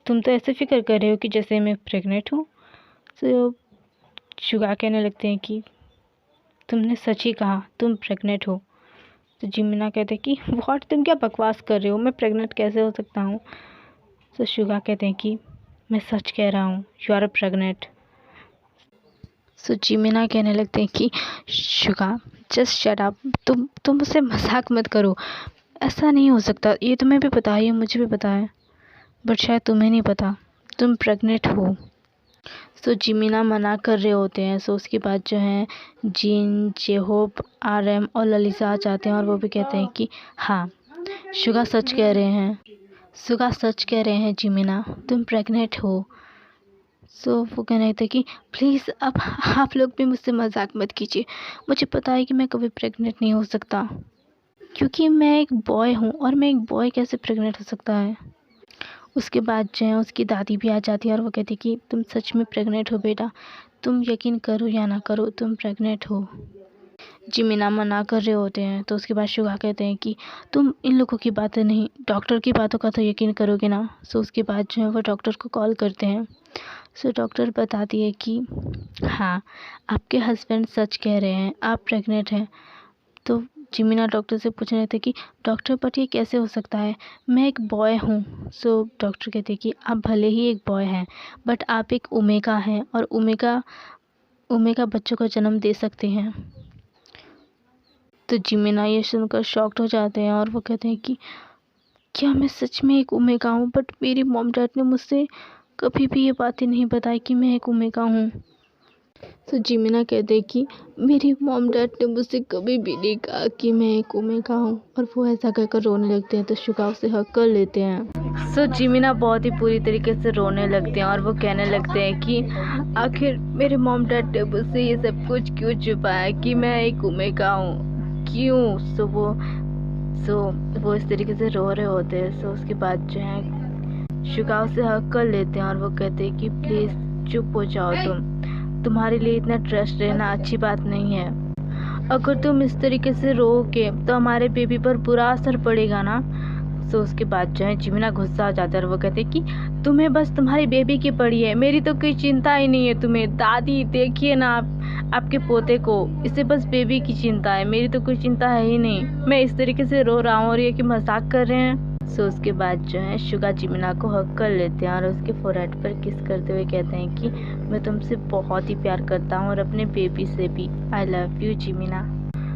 तुम तो ऐसे फ़िक्र कर रहे हो कि जैसे मैं प्रेग्नेंट हूँ। सो शुगा कहने लगते हैं कि तुमने सच ही कहा, तुम प्रेग्नेंट हो। तो जिमिना कहते हैं कि व्हाट, तुम क्या बकवास कर रहे हो, मैं प्रेग्नेंट कैसे हो सकता हूँ? तो शुगा कहते हैं कि मैं सच कह रहा हूँ, यू आर प्रेग्नेंट। सो जिमिना कहने लगते हैं कि शुगा जस्ट शट अप, तुम मुझसे मजाक मत करो, ऐसा नहीं हो सकता, ये तुम्हें भी पता है, ये मुझे भी पता है, बट शायद तुम्हें नहीं पता, तुम प्रेग्नेंट हो। सो जिमिना मना कर रहे होते हैं। सो उसके बाद जो है जीन, जेहोब, आरएम और ललिसा आ जाते हैं और वो भी कहते हैं कि हाँ, शुगा सच कह रहे हैं, शुगा सच कह रहे हैं जिमिना, तुम प्रेग्नेंट हो। सो वो कहने लगते कि प्लीज़ अब आप लोग भी मुझसे मजाक मत कीजिए, मुझे पता है कि मैं कभी प्रेग्नेंट नहीं हो सकता, क्योंकि मैं एक बॉय हूँ और मैं एक बॉय कैसे प्रेग्नेंट हो सकता है। उसके बाद जो है उसकी दादी भी आ जाती है और वो कहती कि तुम सच में प्रेग्नेंट हो बेटा, तुम यकीन करो या ना करो, तुम प्रेग्नेंट हो। जिमिना मना कर रहे होते हैं। तो उसके बाद शुगा कहते हैं कि तुम इन लोगों की बातें नहीं, डॉक्टर की बातों का तो यकीन करोगे ना। सो उसके बाद जो है वो डॉक्टर को कॉल करते हैं। सो डॉक्टर बताती है कि हाँ, आपके हस्बैंड सच कह रहे हैं, आप प्रेग्नेंट हैं। तो जिमिना डॉक्टर से पूछ रहे थे कि डॉक्टर बट ये कैसे हो सकता है, मैं एक बॉय हूँ। सो डॉक्टर कहते हैं कि आप भले ही एक बॉय हैं, बट आप एक ओमेगा हैं और ओमेगा ओमेगा बच्चों को जन्म दे सकते हैं। तो जिमिना ये सुनकर शॉक्ड हो जाते हैं और वो कहते हैं कि क्या मैं सच में एक ओमेगा हूँ? बट मेरी मॉम डैड ने मुझसे कभी भी ये बातें नहीं बताई कि मैं एक ओमेगा हूँ। तो जिमिना कहते हैं कि मेरी मॉम डैड ने मुझसे कभी भी नहीं कहा कि मैं एक ओमेगा हूँ, और वो ऐसा कहकर रोने लगते हैं। तो शुगा उसे हक कर लेते हैं। सो जिमिना बहुत ही पूरी तरीके से रोने लगते हैं और वो कहने लगते हैं कि आखिर मेरे मॉम डैड ने मुझसे ये सब कुछ क्यों छुपाया कि मैं एक ओमेगा हूँ, क्यों? सो वो इस तरीके से रो रहे होते हैं। सो उसके बाद जो है शुगा उसे हक कर लेते हैं और वो कहते हैं कि प्लीज़ चुप हो जाओ, तुम्हारे लिए इतना ट्रस्ट रहना अच्छी बात नहीं है। अगर तुम इस तरीके से रोओगे तो हमारे बेबी पर बुरा असर पड़ेगा ना। सो उसके बाद जो है जिमिना गुस्सा आ जाता है और वो कहते हैं कि तुम्हें बस तुम्हारी बेबी की पड़ी है, मेरी तो कोई चिंता ही नहीं है तुम्हें। दादी देखिए ना आप आपके पोते को, इसे बस बेबी की चिंता है, मेरी तो कोई चिंता है ही नहीं। मैं इस तरीके से रो रहा हूँ और ये कि मजाक कर रहे हैं। सो उसके बाद जो है शुगा जिमिना को हक कर लेते हैं और उसके फोरहेड पर किस करते हुए कहते हैं कि मैं तुमसे बहुत ही प्यार करता हूँ और अपने बेबी से भी। I love you जिमिना।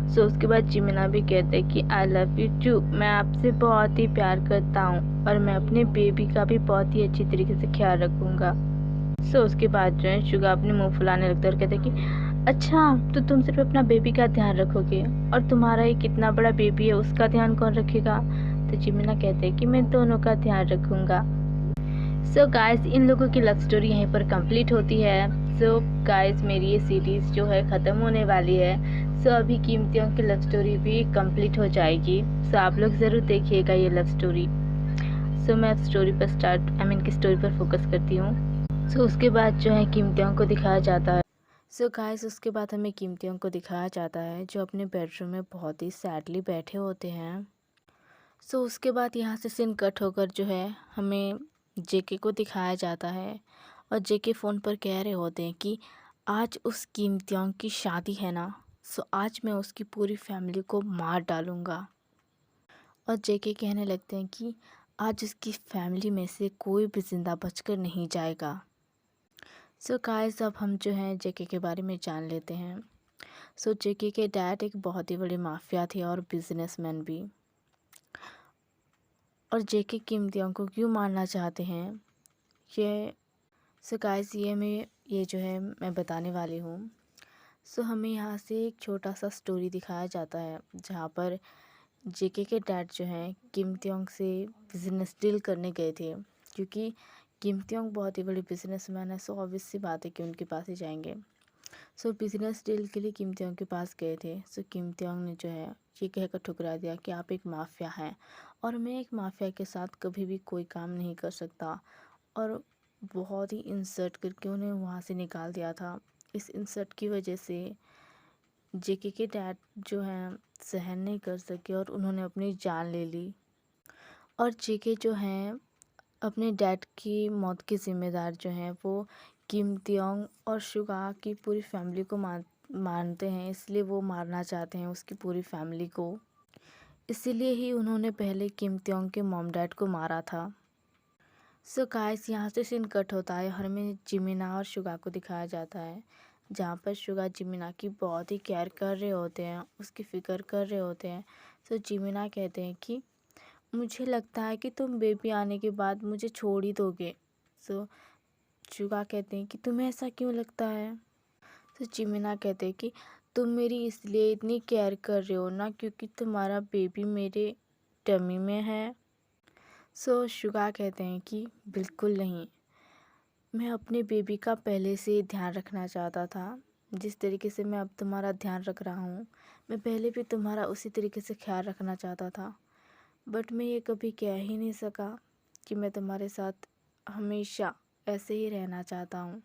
सो उसके बाद जिमिना भी कहते हैं कि आई लव यू टू, मैं आपसे बहुत ही प्यार करता हूँ और मैं अपने बेबी का भी बहुत ही अच्छी तरीके से ख्याल रखूँगा। सो उसके बाद जो है शुगा अपने मुंह फुलाने लगता है और कहते हैं कि अच्छा, तो तुम सिर्फ अपना बेबी का ध्यान रखोगे और तुम्हारा ये कितना बड़ा बेबी है उसका ध्यान कौन रखेगा? तो जिमिना कहते हैं कि मैं दोनों का ध्यान रखूँगा। सो गाइस, इन लोगों की लव स्टोरी यहीं पर कंप्लीट होती है। सो गाइस, मेरी ये सीरीज़ जो है ख़त्म होने वाली है। सो अभी कीमतियों की लव स्टोरी भी कंप्लीट हो जाएगी। सो आप लोग ज़रूर देखिएगा ये लव स्टोरी। सो मैं स्टोरी पर की स्टोरी पर फोकस करती हूँ। सो उसके बाद जो है कीमतियों को दिखाया जाता है। सो गाइस, उसके बाद हमें कीमतियों को दिखाया जाता है जो अपने बेडरूम में बहुत ही सैडली बैठे होते हैं। सो उसके बाद यहाँ से सीन कट होकर जो है हमें जेके को दिखाया जाता है और जेके फ़ोन पर कह रहे होते हैं कि आज उस कीमतियों की शादी है ना, सो आज मैं उसकी पूरी फैमिली को मार डालूँगा। और जेके कहने लगते हैं कि आज उसकी फैमिली में से कोई भी ज़िंदा बचकर नहीं जाएगा। सो गाइस, अब हम जो हैं जेके के बारे में जान लेते हैं। सो जेके के डैड एक बहुत ही बड़े माफिया थे और बिजनेसमैन भी। और जेके कीमतियों को क्यों मारना चाहते हैं, ये सो गाइस ये जो है मैं बताने वाली हूँ। सो हमें यहाँ से एक छोटा सा स्टोरी दिखाया जाता है जहाँ पर जेके के डैड जो हैं कीमतियों से बिजनेस डील करने गए थे, क्योंकि कीमतियों बहुत ही बड़ी बिजनेसमैन है। सो ऑब्वियस सी बात है कि उनके पास ही जाएंगे। सो बिज़नेस डील के लिए किम त्योंग के पास गए थे। सो किम त्योंग ने जो है ये कहकर ठुकरा दिया कि आप एक माफिया हैं और मैं एक माफिया के साथ कभी भी कोई काम नहीं कर सकता, और बहुत ही इंसल्ट करके उन्हें वहाँ से निकाल दिया था। इस इंसल्ट की वजह से जेके के डैड जो हैं सहन नहीं कर सके और उन्होंने अपनी जान ले ली। और जेके जो हैं अपने डैड की मौत के ज़िम्मेदार जो हैं वो किम त्योंग और शुगा की पूरी फैमिली को मानते हैं, इसलिए वो मारना चाहते हैं उसकी पूरी फैमिली को। इसीलिए ही उन्होंने पहले किम त्योंग के मॉम डैड को मारा था। सो गाइस, यहाँ से सीन कट होता है और हमें जिमिना और शुगा को दिखाया जाता है, जहाँ पर शुगा जिमिना की बहुत ही केयर कर रहे होते हैं, उसकी फ़िक्र कर रहे होते हैं। सो जिमिना कहते हैं कि मुझे लगता है कि तुम बेबी आने के बाद मुझे छोड़ ही दोगे। सो शुगा कहते हैं कि तुम्हें ऐसा क्यों लगता है। तो जिमिना कहते हैं कि तुम मेरी इसलिए इतनी केयर कर रहे हो ना क्योंकि तुम्हारा बेबी मेरे टमी में है। सो शुगा कहते हैं कि बिल्कुल नहीं, मैं अपने बेबी का पहले से ही ध्यान रखना चाहता था। जिस तरीके से मैं अब तुम्हारा ध्यान रख रहा हूँ, मैं पहले भी तुम्हारा उसी तरीके से ख्याल रखना चाहता था, बट मैं ये कभी कह ही नहीं सका कि मैं तुम्हारे साथ हमेशा ऐसे ही रहना चाहता हूँ।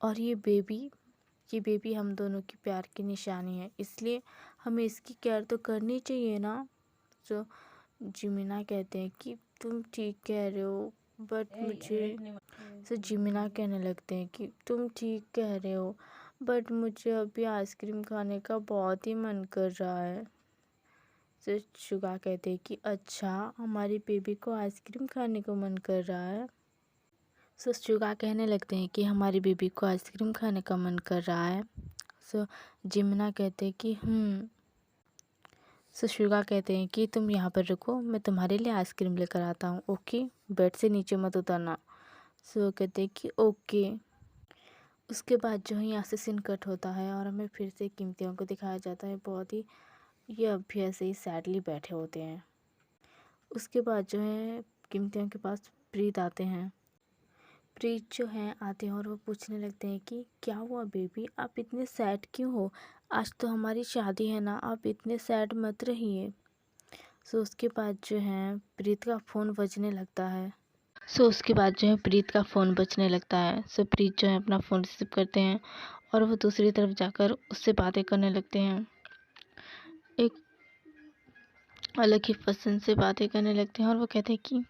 और ये बेबी हम दोनों की प्यार की निशानी है, इसलिए हमें इसकी केयर तो करनी चाहिए ना। तो जिमिना कहते हैं कि तुम ठीक कह रहे हो, बट मुझे सो जिमिना कहने लगते हैं कि तुम ठीक कह रहे हो, बट मुझे अभी आइसक्रीम खाने का बहुत ही मन कर रहा है। सो शुगा कहते हैं कि अच्छा, हमारी बेबी को आइसक्रीम खाने को मन कर रहा है। सो शुगा कहने लगते हैं कि हमारी बेबी को आइसक्रीम खाने का मन कर रहा है। सो जिमिना कहते हैं कि सो शुगा कहते हैं कि तुम यहाँ पर रुको, मैं तुम्हारे लिए आइसक्रीम लेकर आता हूँ, ओके, बेड से नीचे मत उतरना। सो कहते हैं कि ओके। उसके बाद जो है यहाँ से सीन कट होता है और हमें फिर से किम त्योंग को दिखाया जाता है, बहुत ही ये अब भी ऐसे ही सैडली बैठे होते हैं। उसके बाद जो है किम त्योंग के पास प्रीत आते हैं। प्रीत जो हैं आते हैं और वो पूछने लगते हैं कि क्या हुआ बेबी, आप इतने सैड क्यों हो, आज तो हमारी शादी है ना, आप इतने सैड मत रहिए। सो उसके बाद जो है प्रीत का फ़ोन बजने लगता है। सो प्रीत जो है अपना फ़ोन रिसीव करते हैं और वो दूसरी तरफ जाकर उससे बातें करने लगते हैं, एक अलग ही पसंद से बातें करने लगते हैं। और वो कहते हैं कि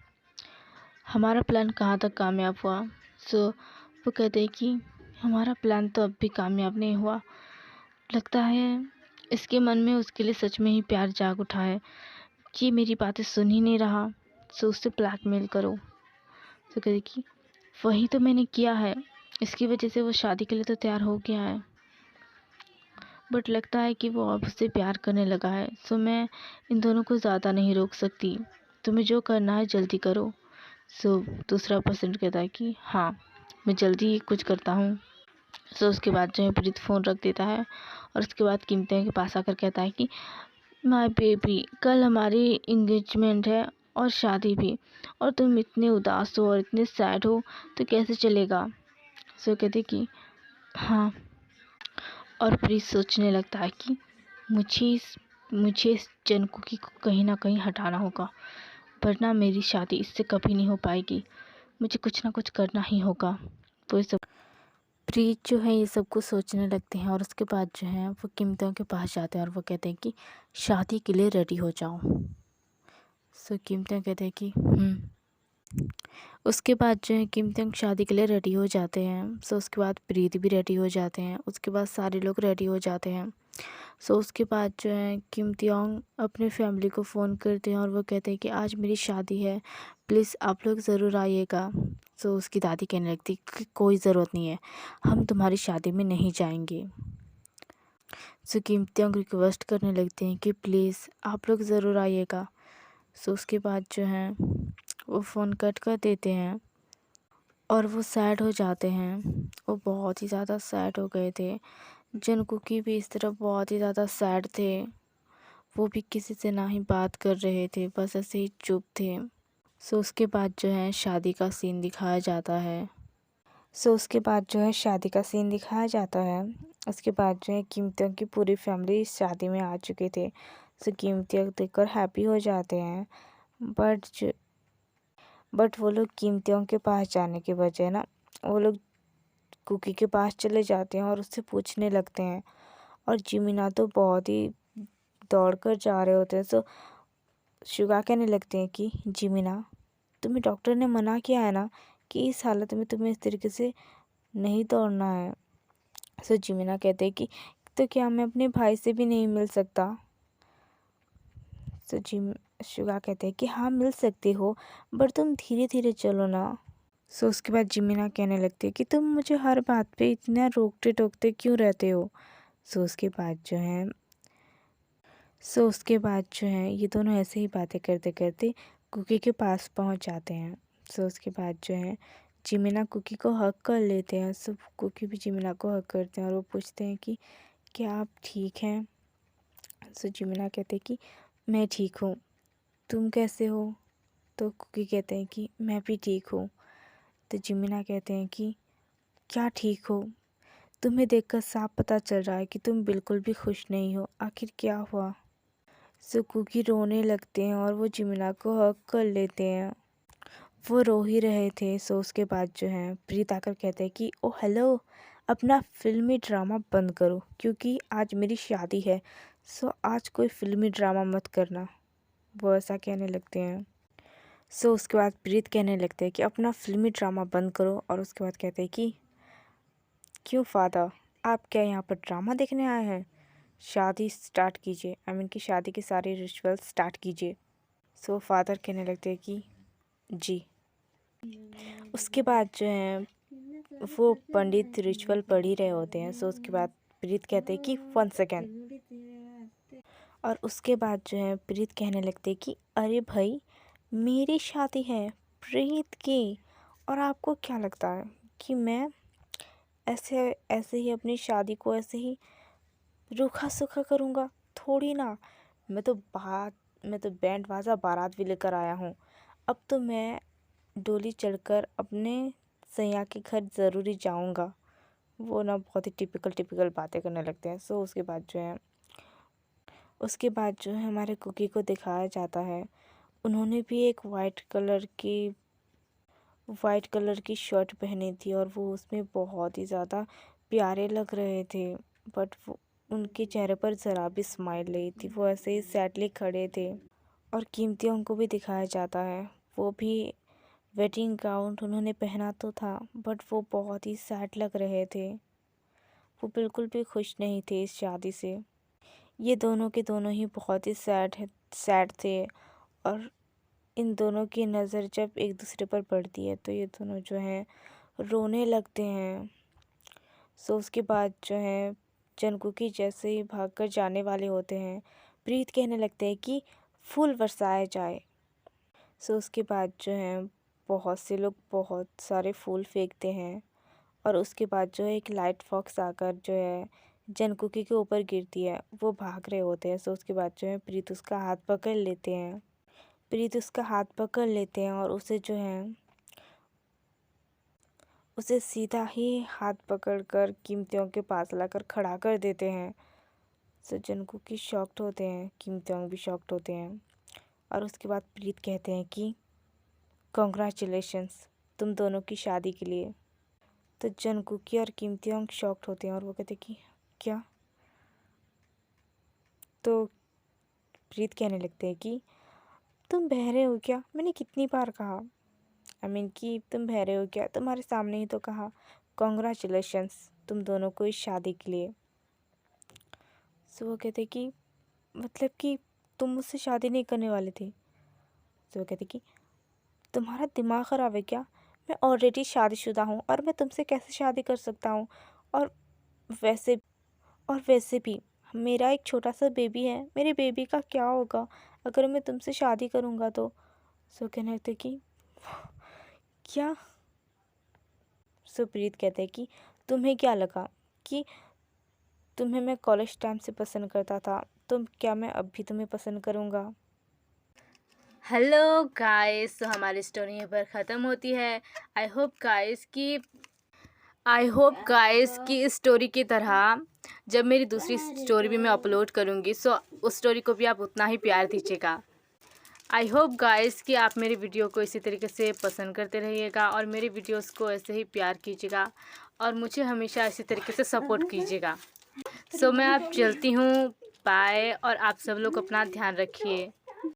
हमारा प्लान कहाँ तक कामयाब हुआ। सो वो कहते हैं कि हमारा प्लान तो अब भी कामयाब नहीं हुआ, लगता है इसके मन में उसके लिए सच में ही प्यार जाग उठा है, कि मेरी बातें सुन ही नहीं रहा। सो उससे ब्लैकमेल करो। तो कहते कि वही तो मैंने किया है, इसकी वजह से वो शादी के लिए तो तैयार हो गया है, बट लगता है कि वो अब उससे प्यार करने लगा है। सो मैं इन दोनों को ज़्यादा नहीं रोक सकती, तुम्हें जो करना है जल्दी करो। सो दूसरा पर्सन कहता है कि हाँ, मैं जल्दी ही कुछ करता हूँ। सो उसके बाद जो है प्रीत फ़ोन रख देता है और उसके बाद कीमते के पास आकर कहता है कि माय बेबी, कल हमारी इंगेजमेंट है और शादी भी, और तुम इतने उदास हो और इतने सैड हो तो कैसे चलेगा। सो कहते कि हाँ, और प्रीत सोचने लगता है कि मुझे इस जनकुकी को कहीं ना कहीं हटाना होगा, वरना मेरी शादी इससे कभी नहीं हो पाएगी, मुझे कुछ ना कुछ करना ही होगा। वो सब प्रीत जो है ये सब कुछ सोचने लगते हैं और उसके बाद जो है वो कीमतों के पास जाते हैं और वो कहते हैं कि शादी के लिए रेडी हो जाओ। सो कीमतें कहते हैं कि उसके बाद जो है किमतिंग शादी के लिए रेडी हो जाते हैं। सो उसके बाद प्रीति भी रेडी हो जाते हैं, उसके बाद सारे लोग रेडी हो जाते हैं। सो उसके बाद जो है किम त्योंग अपनी फैमिली को फ़ोन करते हैं और वो कहते हैं कि आज मेरी शादी है, प्लीज़ आप लोग ज़रूर आइएगा। सो उसकी दादी कहने लगती कि कोई ज़रूरत नहीं है, हम तुम्हारी शादी में नहीं जाएंगे। सो किम त्योंग रिक्वेस्ट करने लगते हैं कि प्लीज़ आप लोग ज़रूर आइएगा। सो उसके बाद जो है वो फ़ोन कट कर देते हैं और वो सैड हो जाते हैं। वो बहुत ही ज़्यादा सैड हो गए थे। जंगकुकी भी इस तरह बहुत ही ज़्यादा सैड थे, वो भी किसी से ना ही बात कर रहे थे, बस ऐसे ही चुप थे। सो उसके बाद जो है शादी का सीन दिखाया जाता है। सो उसके बाद जो है शादी का सीन दिखाया जाता है। उसके बाद जो है कीमतियों की पूरी फैमिली इस शादी में आ चुके थे। सो कीमतियों देखकर हैप्पी हो जाते हैं। बट वो लोग कीमतियों के पास जाने के बजाय ना वो लोग कुकी के पास चले जाते हैं और उससे पूछने लगते हैं। और जिमिना तो बहुत ही दौड़ कर जा रहे होते हैं। सो शुगा कहने लगते हैं कि जिमिना, तुम्हें डॉक्टर ने मना किया है ना कि इस हालत में तुम्हें इस तरीके से नहीं दौड़ना है। सो जिमिना कहते हैं कि तो क्या मैं अपने भाई से भी नहीं मिल सकता। सो शुगा कहते हैं कि हाँ मिल सकते हो, बट तुम धीरे धीरे चलो ना। सो उसके बाद जिमिना कहने लगती है कि तुम मुझे हर बात पे इतना रोकते टोकते क्यों रहते हो। सो उसके बाद जो है ये दोनों ऐसे ही बातें करते करते कुकी के पास पहुंच जाते हैं। सो उसके बाद जो है जिमिना कुकी को हक कर लेते हैं। सो कुकी भी जिमिना को हक करते हैं और वो पूछते हैं कि क्या आप ठीक हैं। सो जिमिना कहते हैं कि मैं ठीक हूँ, तुम कैसे हो। तो कुकी कहते हैं कि मैं भी ठीक हूँ। तो जिमिना कहते हैं कि क्या ठीक हो, तुम्हें देखकर साफ पता चल रहा है कि तुम बिल्कुल भी खुश नहीं हो, आखिर क्या हुआ। सो कुकी रोने लगते हैं और वो जिमिना को हक कर लेते हैं। वो रो ही रहे थे। सो उसके बाद जो है प्रीत आकर कहते हैं कि ओ हेलो, अपना फिल्मी ड्रामा बंद करो क्योंकि आज मेरी शादी है। सो आज कोई फिल्मी ड्रामा मत करना, वो ऐसा कहने लगते हैं। सो उसके बाद प्रीत कहने लगते हैं कि अपना फिल्मी ड्रामा बंद करो। और उसके बाद कहते हैं कि क्यों फादर, आप क्या यहाँ पर ड्रामा देखने आए हैं, शादी स्टार्ट कीजिए, आई मीन कि शादी के सारे रिचुअल स्टार्ट कीजिए। सो फादर कहने लगते हैं कि जी। उसके बाद जो है वो पंडित रिचुअल पढ़ ही रहे होते हैं। सो उसके बाद प्रीत कहते हैं कि 1 सेकेंड। और उसके बाद जो है प्रीत कहने लगते हैं कि अरे भाई, मेरी शादी है प्रीत की, और आपको क्या लगता है कि मैं ऐसे ऐसे ही अपनी शादी को ऐसे ही रूखा सूखा करूँगा, थोड़ी ना। मैं तो बैंड बाजा बारात भी लेकर आया हूँ। अब तो मैं डोली चढ़कर अपने सैया के घर ज़रूरी जाऊँगा। वो ना बहुत ही टिपिकल बातें करने लगते हैं। सो उसके बाद जो है हमारे कुकी को दिखाया जाता है। उन्होंने भी एक वाइट कलर की शर्ट पहनी थी और वो उसमें बहुत ही ज़्यादा प्यारे लग रहे थे। बट वो उनके चेहरे पर ज़रा भी स्माइल नहीं थी, वो ऐसे ही सैडली खड़े थे। और कीमतियों को भी दिखाया जाता है। वो भी वेडिंग गाउन उन्होंने पहना तो था, बट वो बहुत ही सैड लग रहे थे। वो बिल्कुल भी खुश नहीं थे इस शादी से। ये दोनों के दोनों ही बहुत ही सैड थे। और इन दोनों की नज़र जब एक दूसरे पर पड़ती है तो ये दोनों जो हैं रोने लगते हैं। सो उसके बाद जो है जंगकुकी जैसे ही भागकर जाने वाले होते हैं, प्रीत कहने लगते हैं कि फूल बरसाया जाए। सो उसके बाद जो है बहुत से लोग बहुत सारे फूल फेंकते हैं। और उसके बाद जो है एक लाइट फॉक्स आकर जो है जंगकुकी के ऊपर गिरती है। वो भाग रहे होते हैं। सो उसके बाद जो है प्रीत उसका हाथ पकड़ लेते हैं और उसे सीधा ही हाथ पकड़कर कीमतियों के पास लाकर खड़ा कर देते हैं। सो जंगकुकी शॉक्ड होते हैं, कीमतियों भी शॉक्ड होते हैं। और उसके बाद प्रीत कहते हैं कि कॉन्ग्रेचुलेशंस तुम दोनों की शादी के लिए। तो जंगकुकी और कीमतियों शॉक्ड होते हैं और वो कहते हैं कि क्या। तो प्रीत कहने लगते हैं कि तुम बहरे हो क्या, मैंने कितनी बार कहा, आई मीन कि तुम बहरे हो क्या, तुम्हारे सामने ही तो कहा कॉन्ग्रेचुलेशंस तुम दोनों को इस शादी के लिए। सो वो कहते कि मतलब कि तुम मुझसे शादी नहीं करने वाले थे। सो वो कहते कि तुम्हारा दिमाग ख़राब है क्या, मैं ऑलरेडी शादीशुदा हूँ और मैं तुमसे कैसे शादी कर सकता हूँ। और वैसे वैसे भी मेरा एक छोटा सा बेबी है, मेरे बेबी का क्या होगा अगर मैं तुमसे शादी करूँगा तो। सो कहने लगते कि क्या। सुप्रीत कहते हैं कि तुम्हें क्या लगा कि तुम्हें मैं कॉलेज टाइम से पसंद करता था, तो क्या मैं अब भी तुम्हें पसंद करूँगा। हेलो गाइस, तो हमारी स्टोरी यहाँ पर ख़त्म होती है। आई होप गाइस कि आई होप गाइस कि इस स्टोरी की तरह जब मेरी दूसरी स्टोरी भी मैं अपलोड करूँगी सो उस स्टोरी को भी आप उतना ही प्यार दीजिएगा। आई होप गाइस कि आप मेरी वीडियो को इसी तरीके से पसंद करते रहिएगा और मेरी वीडियोस को ऐसे ही प्यार कीजिएगा और मुझे हमेशा इसी तरीके से सपोर्ट कीजिएगा। सो मैं अब चलती हूँ, बाय, और आप सब लोग अपना ध्यान रखिए।